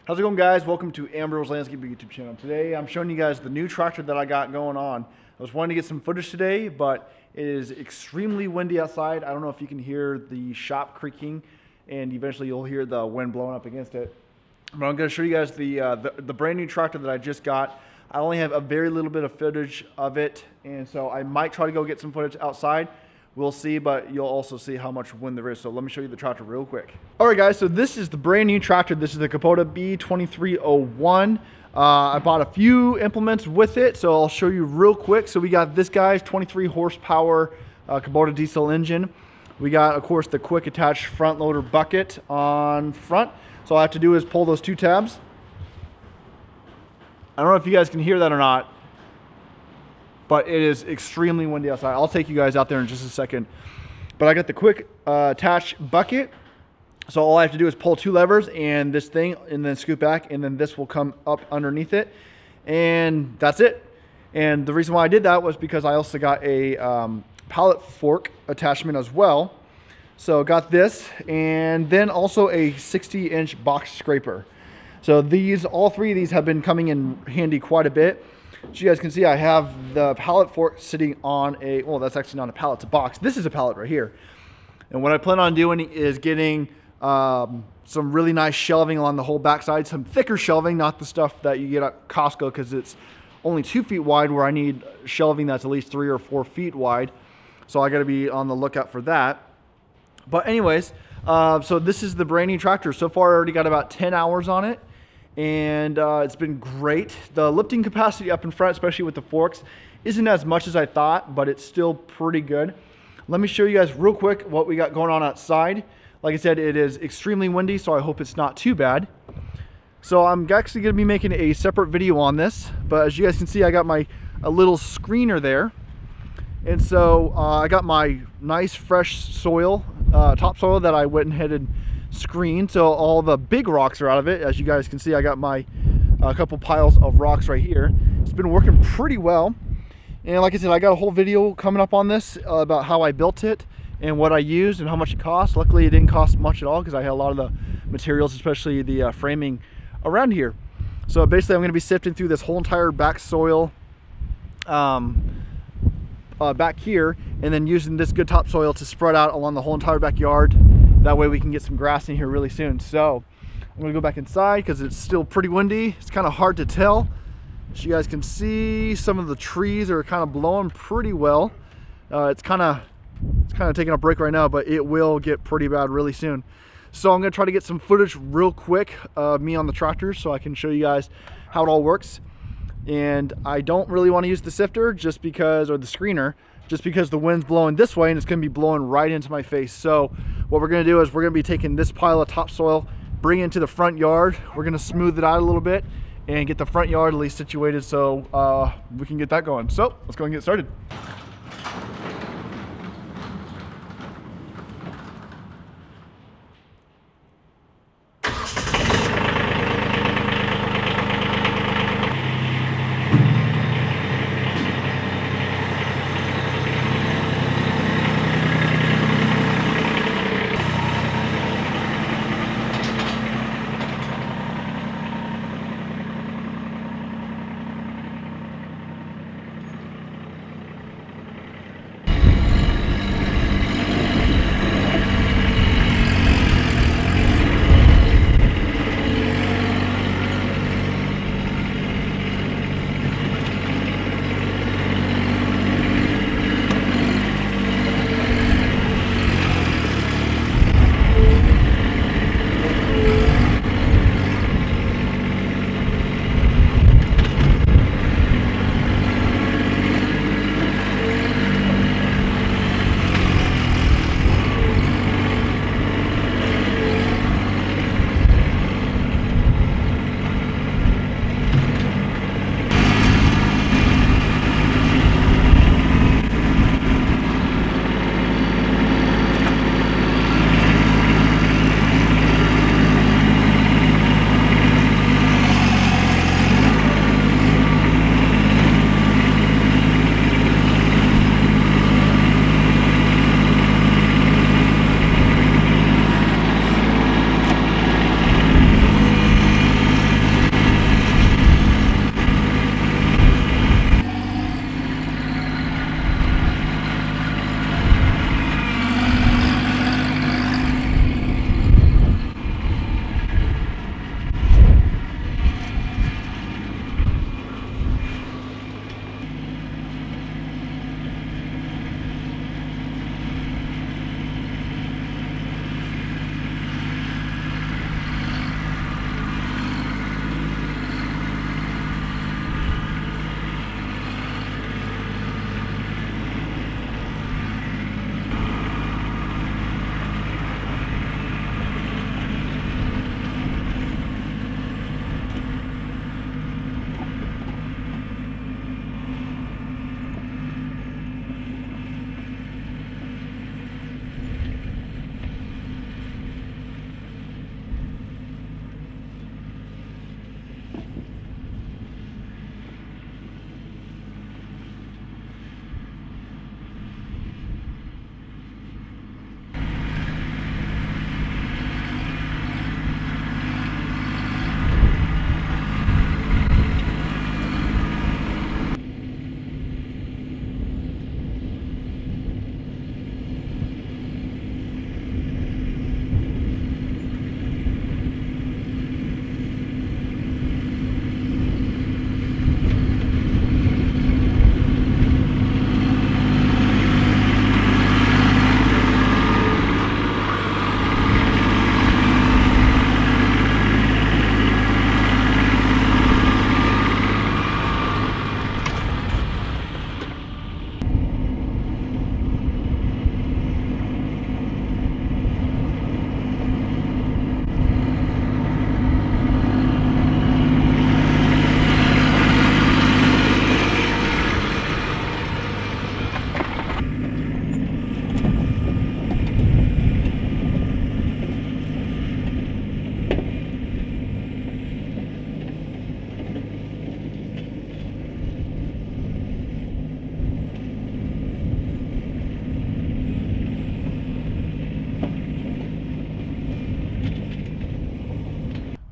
How's it going, guys? Welcome to Ambro's Landscaping YouTube channel. Today I'm showing you guys the new tractor that I got going on. I was wanting to get some footage today, but it is extremely windy outside. I don't know if you can hear the shop creaking, and eventually you'll hear the wind blowing up against it. But I'm going to show you guys the brand new tractor that I just got. I only have a very little bit of footage of it, and so I might try to go get some footage outside. We'll see, but you'll also see how much wind there is. So let me show you the tractor real quick. All right, guys, so this is the brand new tractor. This is the Kubota B2301. I bought a few implements with it, so I'll show you real quick. So we got this guy's 23 horsepower Kubota diesel engine. We got, of course, the quick attach front loader bucket on front. So all I have to do is pull those two tabs. I don't know if you guys can hear that or not, but it is extremely windy outside. I'll take you guys out there in just a second. But I got the quick attach bucket. So all I have to do is pull two levers and this thing, and then scoot back, and then this will come up underneath it. And that's it. And the reason why I did that was because I also got a pallet fork attachment as well. So got this, and then also a 60-inch box scraper. So these, all three of these have been coming in handy quite a bit. So you guys can see I have the pallet fork sitting on a, well, that's actually not a pallet, it's a box. This is a pallet right here. And what I plan on doing is getting some really nice shelving along the whole backside, some thicker shelving, not the stuff that you get at Costco because it's only 2 feet wide, where I need shelving that's at least 3 or 4 feet wide. So I got to be on the lookout for that. But anyways, so this is the brand new tractor. So far I already got about 10 hours on it. And it's been great. The lifting capacity up in front, especially with the forks, isn't as much as I thought, but it's still pretty good. Let me show you guys real quick what we got going on outside. Like I said, it is extremely windy, so I hope it's not too bad. So I'm actually going to be making a separate video on this, but as you guys can see, I got a little screener there. And so I got my nice fresh soil, topsoil that I went ahead and screen, so all the big rocks are out of it. As you guys can see, I got my couple piles of rocks right here. It's been working pretty well, and like I said, I got a whole video coming up on this about how I built it and what I used and how much it cost. Luckily it didn't cost much at all because I had a lot of the materials, especially the framing around here. So basically I'm going to be sifting through this whole entire back soil back here, and then using this good topsoil to spread out along the whole entire backyard. That way we can get some grass in here really soon. So I'm gonna go back inside because it's still pretty windy. It's kind of hard to tell. As you guys can see, some of the trees are kind of blowing pretty well. It's kind of taking a break right now, but it will get pretty bad really soon. So I'm gonna try to get some footage real quick of me on the tractor so I can show you guys how it all works. And I don't really want to use the sifter just because, or the screener, just because the wind's blowing this way and it's going to be blowing right into my face. So what we're going to do is we're going to be taking this pile of topsoil, bring it into the front yard. We're going to smooth it out a little bit and get the front yard at least situated so we can get that going. So let's go and get started.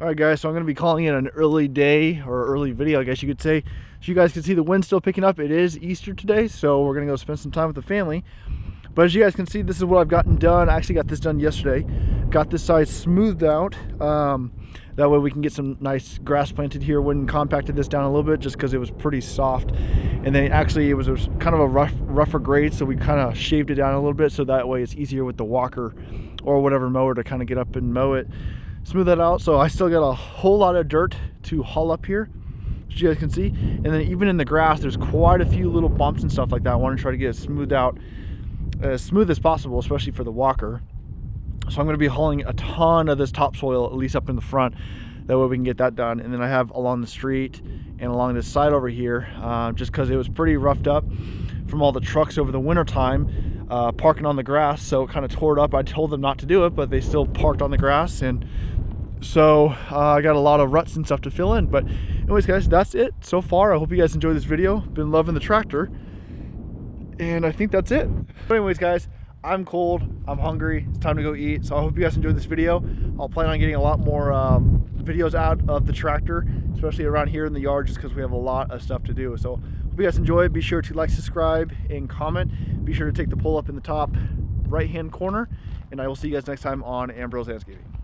All right, guys, so I'm going to be calling it an early day or early video, I guess you could say. So you guys can see the wind still picking up. It is Easter today, so we're going to go spend some time with the family. But as you guys can see, this is what I've gotten done. I actually got this done yesterday. Got this side smoothed out. That way we can get some nice grass planted here. Went and compacted this down a little bit just because it was pretty soft. And then actually it was kind of a rougher grade, so we kind of shaved it down a little bit so that way it's easier with the walker or whatever mower to kind of get up and mow it. Smooth that out. So I still got a whole lot of dirt to haul up here, as you guys can see. And then even in the grass, there's quite a few little bumps and stuff like that. I want to try to get it smoothed out as smooth as possible, especially for the walker. So I'm going to be hauling a ton of this topsoil, at least up in the front. That way we can get that done. And then I have along the street and along this side over here, just because it was pretty roughed up from all the trucks over the winter time, parking on the grass. So it kind of tore it up. I told them not to do it, but they still parked on the grass. And so I got a lot of ruts and stuff to fill in. But anyways, guys, that's it so far. I hope you guys enjoyed this video. Been loving the tractor. And I think that's it. But anyways, guys, I'm cold, I'm hungry, it's time to go eat. So I hope you guys enjoyed this video. I'll plan on getting a lot more videos out of the tractor, especially around here in the yard, just because we have a lot of stuff to do. So hope you guys enjoy it. Be sure to like, subscribe, and comment. Be sure to take the poll up in the top right hand corner, and I will see you guys next time on Ambro's Landscaping.